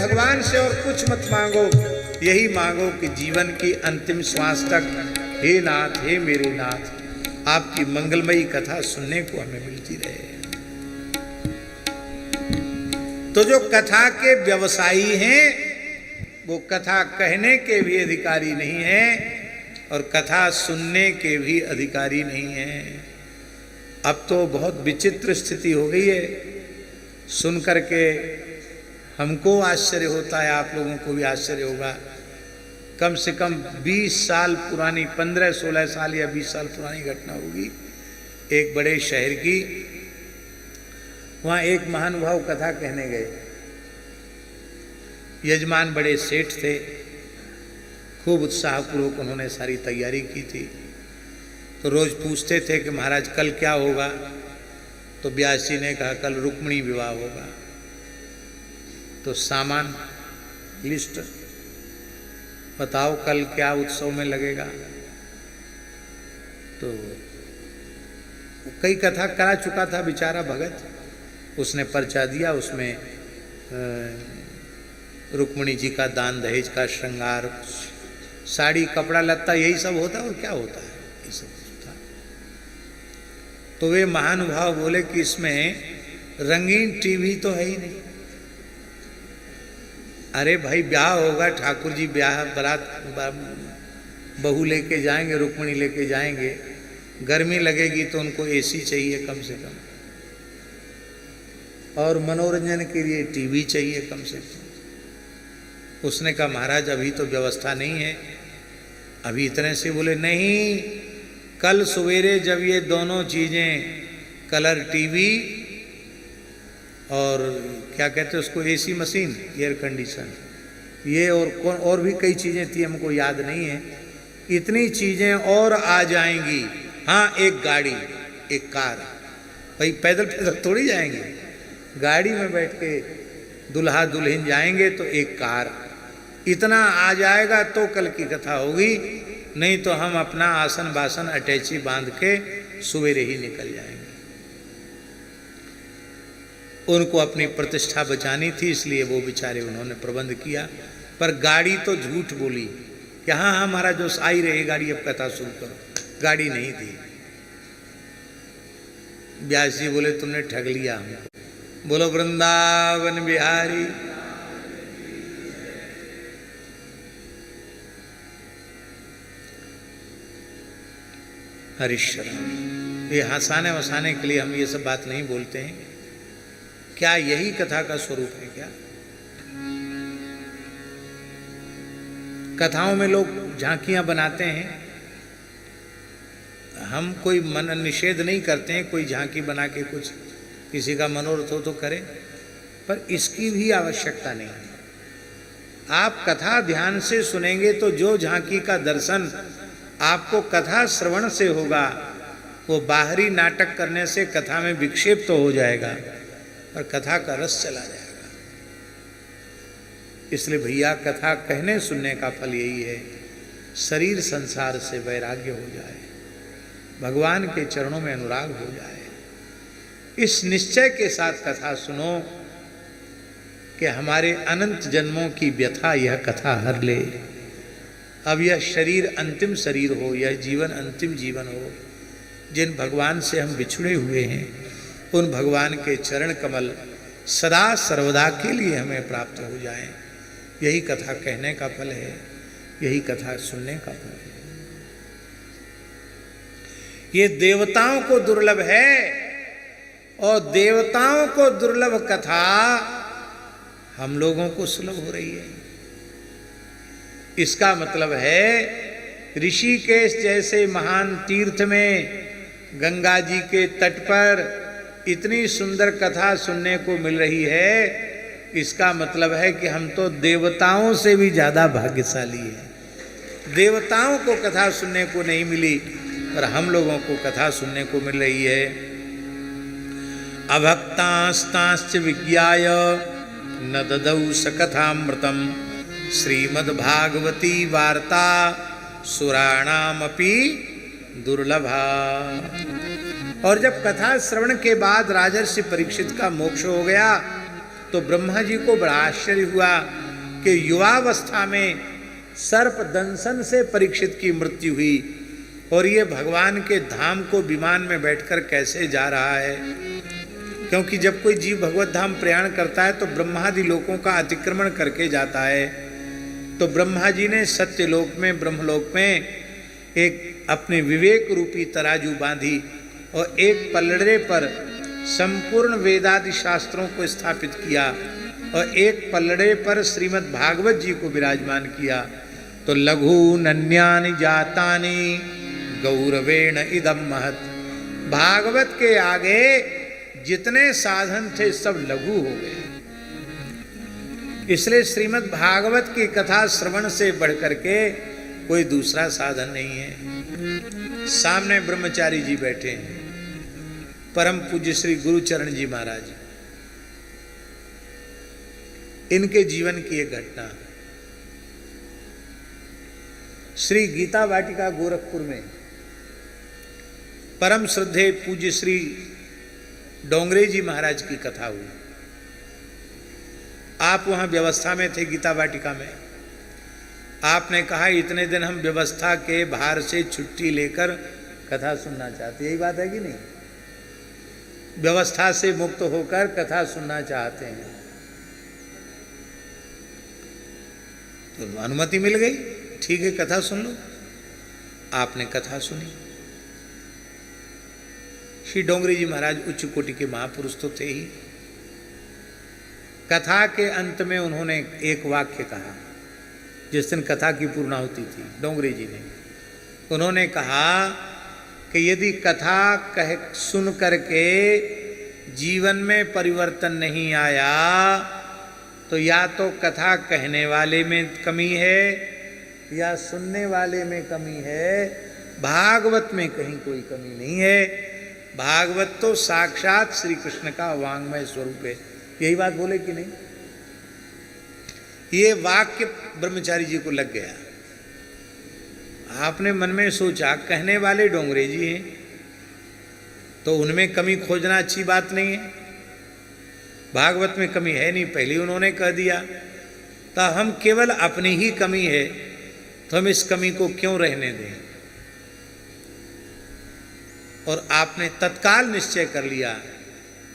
भगवान से और कुछ मत मांगो, यही मांगो कि जीवन की अंतिम श्वास तक हे नाथ, हे मेरे नाथ, आपकी मंगलमयी कथा सुनने को हमें मिलती रहे। तो जो कथा के व्यवसायी हैं वो कथा कहने के भी अधिकारी नहीं हैं और कथा सुनने के भी अधिकारी नहीं हैं। अब तो बहुत विचित्र स्थिति हो गई है, सुन करके हमको आश्चर्य होता है, आप लोगों को भी आश्चर्य होगा। कम से कम 20 साल पुरानी, 15-16 साल या 20 साल पुरानी घटना होगी एक बड़े शहर की। वहाँ एक महानुभाव कथा कहने गए। यजमान बड़े सेठ थे, खूब उत्साहपूर्वक उन्होंने सारी तैयारी की थी। तो रोज पूछते थे कि महाराज कल क्या होगा, तो व्यास जी ने कहा कल रुक्मिणी विवाह होगा। तो सामान लिस्ट बताओ कल क्या उत्सव में लगेगा। तो कई कथा करा चुका था बेचारा भगत, उसने पर्चा दिया, उसमें रुक्मिणी जी का दान दहेज का श्रृंगार, साड़ी कपड़ा लत्ता, यही सब होता है और क्या होता है, ये सब था। तो वे महानुभाव बोले कि इसमें रंगीन टीवी तो है ही नहीं। अरे भाई ब्याह होगा, ठाकुर जी ब्याह बारात बहू लेके जाएंगे, रुक्मिणी लेके जाएंगे, गर्मी लगेगी तो उनको एसी चाहिए कम से कम, और मनोरंजन के लिए टीवी चाहिए कम से कम। उसने कहा महाराज अभी तो व्यवस्था नहीं है, अभी इतने से। बोले नहीं, कल सवेरे जब ये दोनों चीज़ें, कलर टीवी और क्या कहते हैं उसको, एसी मशीन, एयर कंडीशन, ये और भी कई चीज़ें थी, हमको याद नहीं है, इतनी चीज़ें और आ जाएंगी। हाँ, एक गाड़ी, एक कार। भाई पैदल पैदल थोड़ी जाएंगे, गाड़ी में बैठ के दुल्हा दुल्हन जाएंगे, तो एक कार, इतना आ जाएगा तो कल की कथा होगी, नहीं तो हम अपना आसन बासन अटैची बांध के सवेरे ही निकल जाएंगे। उनको अपनी प्रतिष्ठा बचानी थी, इसलिए वो बेचारे उन्होंने प्रबंध किया, पर गाड़ी तो झूठ बोली कि हाँ हाँ महाराज जो आई रही गाड़ी, अब कथा शुरू करो। गाड़ी नहीं थी। व्यास जी बोले तुमने ठग लिया हमको। बोलो वृंदावन बिहारी। हरिश्चरण। ये हंसाने वसाने के लिए हम ये सब बात नहीं बोलते हैं। क्या यही कथा का स्वरूप है क्या? कथाओं में लोग झांकियां बनाते हैं, हम कोई मन निषेध नहीं करते हैं, कोई झांकी बना के कुछ किसी का मनोरथ हो तो करे, पर इसकी भी आवश्यकता नहीं है। आप कथा ध्यान से सुनेंगे तो जो झांकी का दर्शन आपको कथा श्रवण से होगा, वो बाहरी नाटक करने से कथा में विक्षेप तो हो जाएगा, पर कथा का रस चला जाएगा। इसलिए भैया कथा कहने सुनने का फल यही है, शरीर संसार से वैराग्य हो जाए, भगवान के चरणों में अनुराग हो जाए। इस निश्चय के साथ कथा सुनो कि हमारे अनंत जन्मों की व्यथा यह कथा हर ले। अब यह शरीर अंतिम शरीर हो, यह जीवन अंतिम जीवन हो, जिन भगवान से हम बिछुड़े हुए हैं, उन भगवान के चरण कमल सदा सर्वदा के लिए हमें प्राप्त हो जाएं। यही कथा कहने का फल है, यही कथा सुनने का फल है। ये देवताओं को दुर्लभ है, और देवताओं को दुर्लभ कथा हम लोगों को सुलभ हो रही है। इसका मतलब है ऋषिकेश जैसे महान तीर्थ में, गंगा जी के तट पर इतनी सुंदर कथा सुनने को मिल रही है, इसका मतलब है कि हम तो देवताओं से भी ज्यादा भाग्यशाली हैं। देवताओं को कथा सुनने को नहीं मिली, पर हम लोगों को कथा सुनने को मिल रही है। अभक्तास्तांश्च विज्ञाय न ददौ सकथामृतम श्रीमद्भागवती वार्ता सुराणामपि दुर्लभा। और जब कथा श्रवण के बाद राजर्षि परीक्षित का मोक्ष हो गया, तो ब्रह्मा जी को बड़ा आश्चर्य हुआ कि युवावस्था में सर्प दंशन से परीक्षित की मृत्यु हुई और ये भगवान के धाम को विमान में बैठकर कैसे जा रहा है। क्योंकि जब कोई जीव भगवत धाम प्रयाण करता है तो ब्रह्मादि लोकों का अतिक्रमण करके जाता है। तो ब्रह्मा जी ने सत्यलोक में, ब्रह्मलोक में एक अपने विवेक रूपी तराजू बांधी और एक पलड़े पर संपूर्ण वेदादि शास्त्रों को स्थापित किया और एक पलड़े पर श्रीमद् भागवत जी को विराजमान किया। तो लघु नन्यानि जातानि गौरवेण इदम महत। भागवत के आगे जितने साधन थे सब लघु हो गए। इसलिए श्रीमद् भागवत की कथा श्रवण से बढ़कर के कोई दूसरा साधन नहीं है। सामने ब्रह्मचारी जी बैठे हैं, परम पूज्य श्री गुरुचरण जी महाराज। इनके जीवन की एक घटना, श्री गीता वाटिका गोरखपुर में परम श्रद्धेय पूज्य श्री डोंगरे जी महाराज की कथा हुई। आप वहां व्यवस्था में थे गीता वाटिका में। आपने कहा इतने दिन हम व्यवस्था के भार से छुट्टी लेकर कथा सुनना चाहते। यही बात है कि नहीं? व्यवस्था से मुक्त होकर कथा सुनना चाहते हैं। तो अनुमति मिल गई, ठीक है कथा सुन लो। आपने कथा सुनी। श्री डोंगरे जी महाराज उच्च कोटि के महापुरुष तो थे ही। कथा के अंत में उन्होंने एक वाक्य कहा। जिस दिन कथा की पूर्णाहुति थी, डोंगरे जी ने उन्होंने कहा कि यदि कथा कह सुन करके जीवन में परिवर्तन नहीं आया तो या तो कथा कहने वाले में कमी है या सुनने वाले में कमी है, भागवत में कहीं कोई कमी नहीं है। भागवत तो साक्षात श्री कृष्ण का वांग्मय स्वरूप है। यही बात बोले कि नहीं? ये वाक्य ब्रह्मचारी जी को लग गया। आपने मन में सोचा कहने वाले डोंगरे जी हैं तो उनमें कमी खोजना अच्छी बात नहीं है। भागवत में कमी है नहीं, पहले उन्होंने कह दिया। तो हम केवल अपनी ही कमी है तो हम इस कमी को क्यों रहने दें। और आपने तत्काल निश्चय कर लिया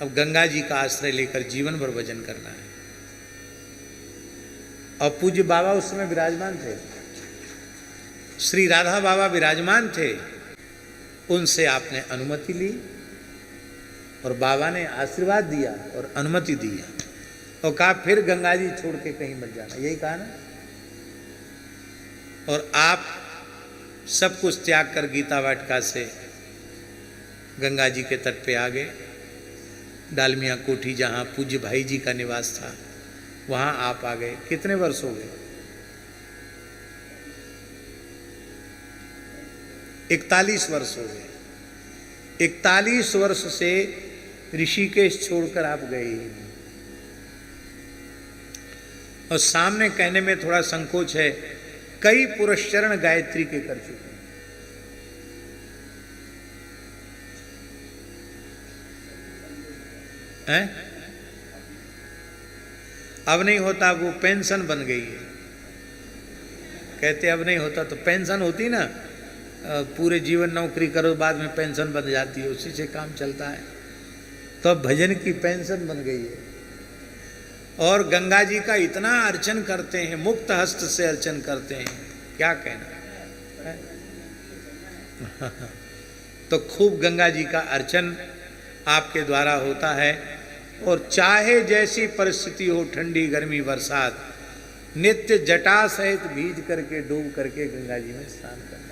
अब गंगा जी का आश्रय लेकर जीवन भर भजन करना है। और पूज्य बाबा उस समय विराजमान थे, श्री राधा बाबा विराजमान थे। उनसे आपने अनुमति ली और बाबा ने आशीर्वाद दिया और अनुमति दी और कहा फिर गंगा जी छोड़ के कहीं मत जाना। यही कहा ना। और आप सब कुछ त्याग कर गीता वाटिका से गंगा जी के तट पे आ गए। डालमिया कोठी जहाँ पूज्य भाई जी का निवास था वहाँ आप आ गए। कितने वर्ष हो गए? 41 वर्ष हो गए। 41 वर्ष से ऋषिकेश छोड़कर आप गए ही नहीं। और सामने कहने में थोड़ा संकोच है, कई पुरस्चरण गायत्री के कर चुके हैं। अब नहीं होता, वो पेंशन बन गई है। कहते अब नहीं होता तो पेंशन होती ना, पूरे जीवन नौकरी करो बाद में पेंशन बन जाती है, उसी से काम चलता है। तो अब भजन की पेंशन बन गई है। और गंगा जी का इतना अर्चन करते हैं, मुक्त हस्त से अर्चन करते हैं, क्या कहना है? तो खूब गंगा जी का अर्चन आपके द्वारा होता है। और चाहे जैसी परिस्थिति हो, ठंडी गर्मी बरसात, नित्य जटा सहित भीज करके डूब करके गंगा जी में स्नान करना।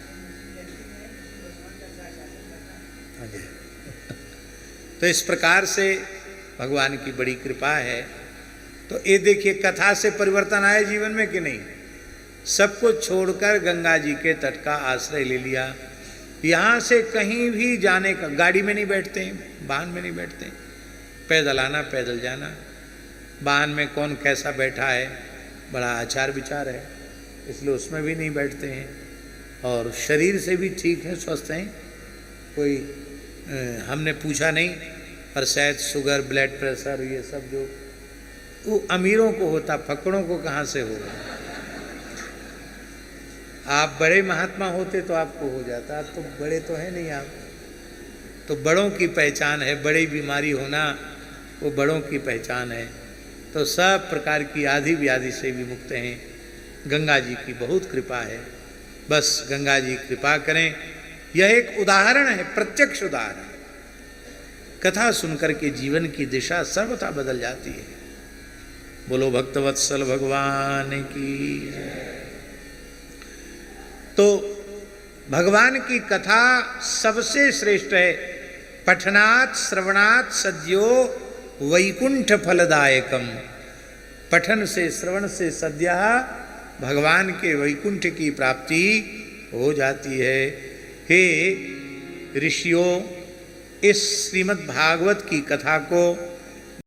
तो इस प्रकार से भगवान की बड़ी कृपा है। तो ये देखिए कथा से परिवर्तन आया जीवन में कि नहीं? सब कुछ छोड़कर गंगा जी के तट का आश्रय ले लिया। यहाँ से कहीं भी जाने का, गाड़ी में नहीं बैठते हैं, वाहन में नहीं बैठते हैं, पैदल आना पैदल जाना। वाहन में कौन कैसा बैठा है, बड़ा आचार विचार है, इसलिए उसमें भी नहीं बैठते हैं। और शरीर से भी ठीक है, स्वस्थ हैं। कोई हमने पूछा नहीं, पर शायद शुगर, ब्लड प्रेशर, ये सब जो वो अमीरों को होता, फकड़ों को कहाँ से होगा। आप बड़े महात्मा होते तो आपको हो जाता, आप तो बड़े तो हैं नहीं आप। तो बड़ों की पहचान है, बड़ी बीमारी होना वो बड़ों की पहचान है। तो सब प्रकार की आदि व्याधि से भी मुक्त हैं। गंगा जी की बहुत कृपा है, बस गंगा जी कृपा करें। यह एक उदाहरण है, प्रत्यक्ष उदाहरण। कथा सुनकर के जीवन की दिशा सर्वथा बदल जाती है। बोलो भक्तवत्सल भगवान की। तो भगवान की कथा सबसे श्रेष्ठ है। पठनात् श्रवणात् सद्यो वैकुंठ फलदायकम। पठन से, श्रवण से सद्य भगवान के वैकुंठ की प्राप्ति हो जाती है। हे ऋषियों, इस श्रीमद् भागवत की कथा को